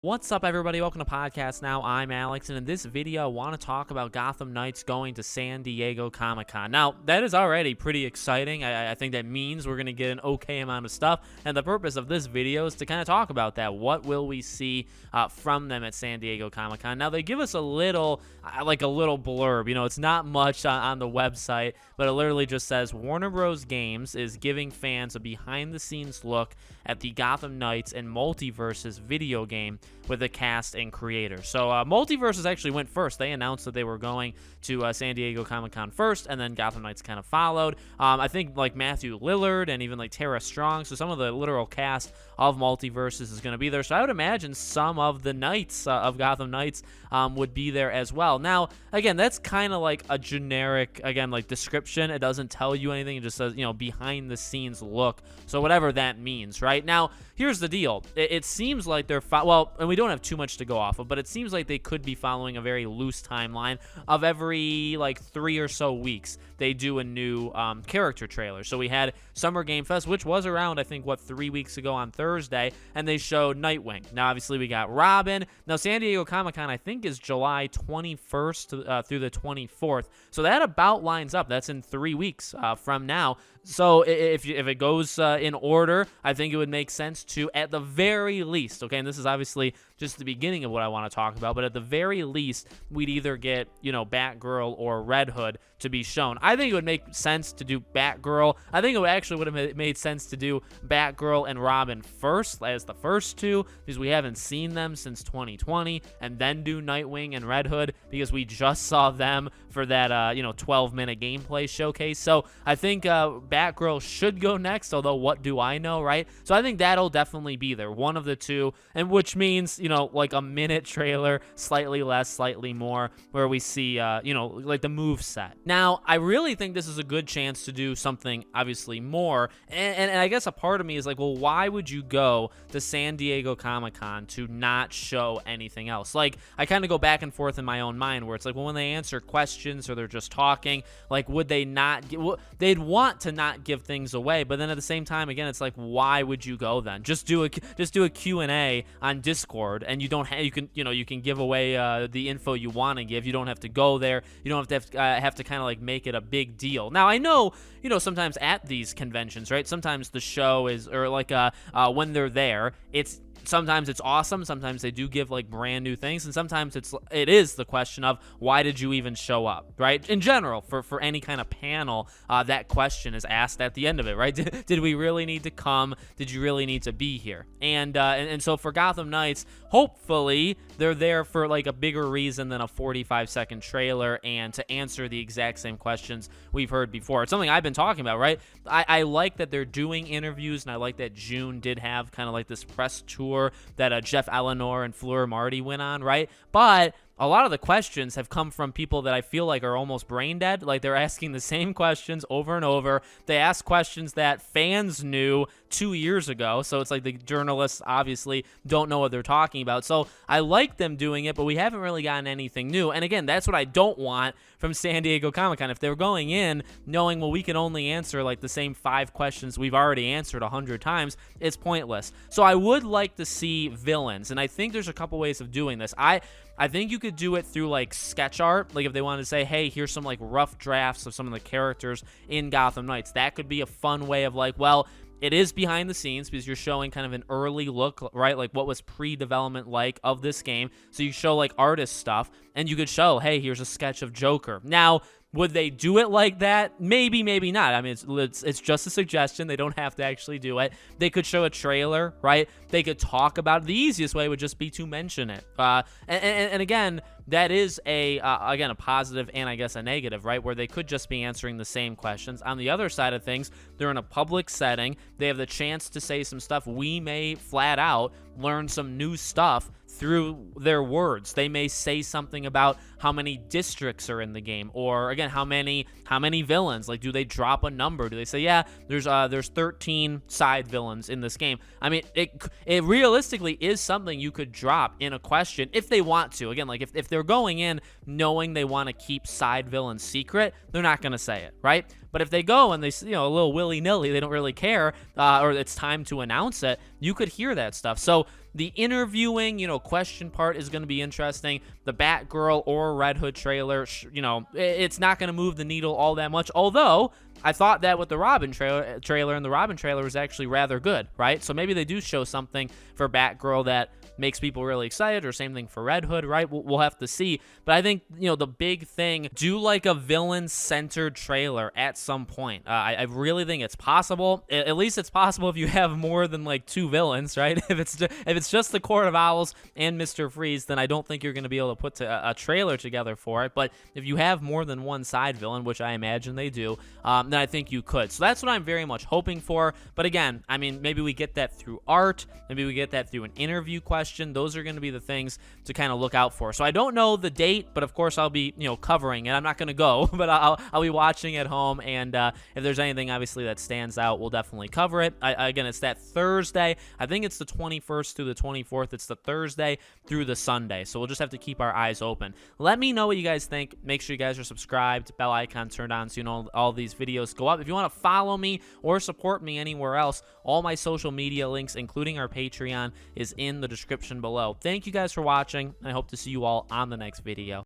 What's up, everybody? Welcome to Podcast Now. I'm Alex, and in this video, I want to talk about Gotham Knights going to San Diego Comic-Con. Now, that is already pretty exciting. I think that means we're going to get an okay amount of stuff, and the purpose of this video is to kind of talk about that. What will we see from them at San Diego Comic-Con? Now, they give us a little, like a little blurb. You know, it's not much on the website, but it literally just says, Warner Bros. Games is giving fans a behind-the-scenes look at the Gotham Knights and Multiverses video game with the cast and creators. So Multiverses actually went first. They announced that they were going to San Diego Comic-Con first, and then Gotham Knights kind of followed. I think like Matthew Lillard and even like Tara Strong, so some of the literal cast of Multiverses is going to be there. So I would imagine some of the Knights of Gotham Knights would be there as well. Now, again, that's kind of like a generic, again, like description. It doesn't tell you anything. It just says, you know, behind the scenes look. So whatever that means, right? Now, here's the deal. It seems like they're, well, and we don't have too much to go off of, but it seems like they could be following a very loose timeline of every like 3 or so weeks they do a new character trailer. So we had Summer Game Fest, which was around, I think, 3 weeks ago on Thursday, and they showed Nightwing. Now, obviously, we got Robin. Now, San Diego Comic-Con, I think, is July 21st through the 24th. So that about lines up. That's in 3 weeks from now. So if it goes in order, I think it would make sense to, at the very least, okay, and this is obviously just the beginning of what I want to talk about, but at the very least, we'd either get, you know, Batgirl or Red Hood to be shown. I think it would make sense to do Batgirl. I think it would have made sense to do Batgirl and Robin first as the first two, because we haven't seen them since 2020, and then do Nightwing and Red Hood because we just saw them for that 12-minute gameplay showcase. So I think Batgirl should go next, although what do I know, right? So I think that'll definitely be there, one of the two, and which means, you know, like a minute trailer, slightly less, slightly more, where we see, like the move set. Now, I really think this is a good chance to do something, obviously, more, and I guess a part of me is like, well, why would you go to San Diego Comic-Con to not show anything else? Like, I kind of go back and forth in my own mind, where it's like, well, when they answer questions or they're just talking, like, would they not, they'd want to not give things away, but then at the same time, again, it's like, why would you go then? Just do a Q&A on Discord, and you don't have, you can give away the info you want to give. You don't have to go there. You don't have to kind of like make it a big deal. Now, I know, sometimes at these conventions, right? Sometimes the show is, or like when they're there, sometimes it's awesome. Sometimes they do give like brand new things, and sometimes it is the question of, why did you even show up, right? In general, for any kind of panel, that question is asked at the end of it, right? Did we really need to come? Did you really need to be here? And so for Gotham Knights, hopefully they're there for like a bigger reason than a 45-second trailer, and to answer the exact same questions we've heard before. It's something I've been talking about, right? I like that they're doing interviews, and I like that June did have kind of like this press tour that Jeff Eleanor and Fleur Marty went on, right? But a lot of the questions have come from people that I feel like are almost brain dead. Like, they're asking the same questions over and over. They ask questions that fans knew 2 years ago. So it's like the journalists obviously don't know what they're talking about. So I like them doing it, but we haven't really gotten anything new. And again, that's what I don't want from San Diego Comic-Con. If they're going in knowing, well, we can only answer like the same 5 questions we've already answered 100 times, it's pointless. So I would like to see villains. And I think there's a couple ways of doing this. I think you could do it through like sketch art. Like if they wanted to say, hey, here's some like rough drafts of some of the characters in Gotham Knights. That could be a fun way of like, well, it is behind the scenes because you're showing kind of an early look, right? Like what was pre-development like of this game. So you show like artist stuff, and you could show, hey, here's a sketch of Joker. Now, would they do it like that? Maybe, maybe not. I mean, it's just a suggestion. They don't have to actually do it. They could show a trailer, right? They could talk about it. The easiest way would just be to mention it. And again, that is again, a positive and I guess a negative, right? Where they could just be answering the same questions. On the other side of things, they're in a public setting. They have the chance to say some stuff. We may flat out learn some new stuff through their words. They may say something about how many districts are in the game, or again, how many villains. Like, do they drop a number? Do they say, yeah, there's 13 side villains in this game? I mean, it realistically is something you could drop in a question if they want to. Again, like if they're they're going in knowing they want to keep side villains secret, they're not going to say it, right? But if they go and they, a little willy-nilly, they don't really care, or it's time to announce it, you could hear that stuff. So the interviewing, question part is going to be interesting. The Batgirl or Red Hood trailer, it's not going to move the needle all that much. Although I thought that with the Robin trailer, and the Robin trailer was actually rather good, right? So maybe they do show something for Batgirl that makes people really excited, or same thing for Red Hood, right? We'll have to see. But I think, the big thing, do like a villain-centered trailer at some point. I really think it's possible. At least it's possible if you have more than like 2 villains, right? If it's just the Court of Owls and Mr. Freeze, then I don't think you're going to be able to put a trailer together for it. But if you have more than one side villain, which I imagine they do, then I think you could. So that's what I'm very much hoping for. But again, I mean, maybe we get that through art. Maybe we get that through an interview question. Those are going to be the things to kind of look out for. So I don't know the date, but of course I'll be, covering it. I'm not going to go, but I'll be watching at home. And if there's anything obviously that stands out, we'll definitely cover it. Again, it's that Thursday. I think it's the 21st through the 24th. It's the Thursday through the Sunday. So we'll just have to keep our eyes open. Let me know what you guys think. Make sure you guys are subscribed, bell icon turned on, so all these videos go up. If you want to follow me or support me anywhere else, all my social media links, including our Patreon, is in the description below. Thank you guys for watching, and I hope to see you all on the next video.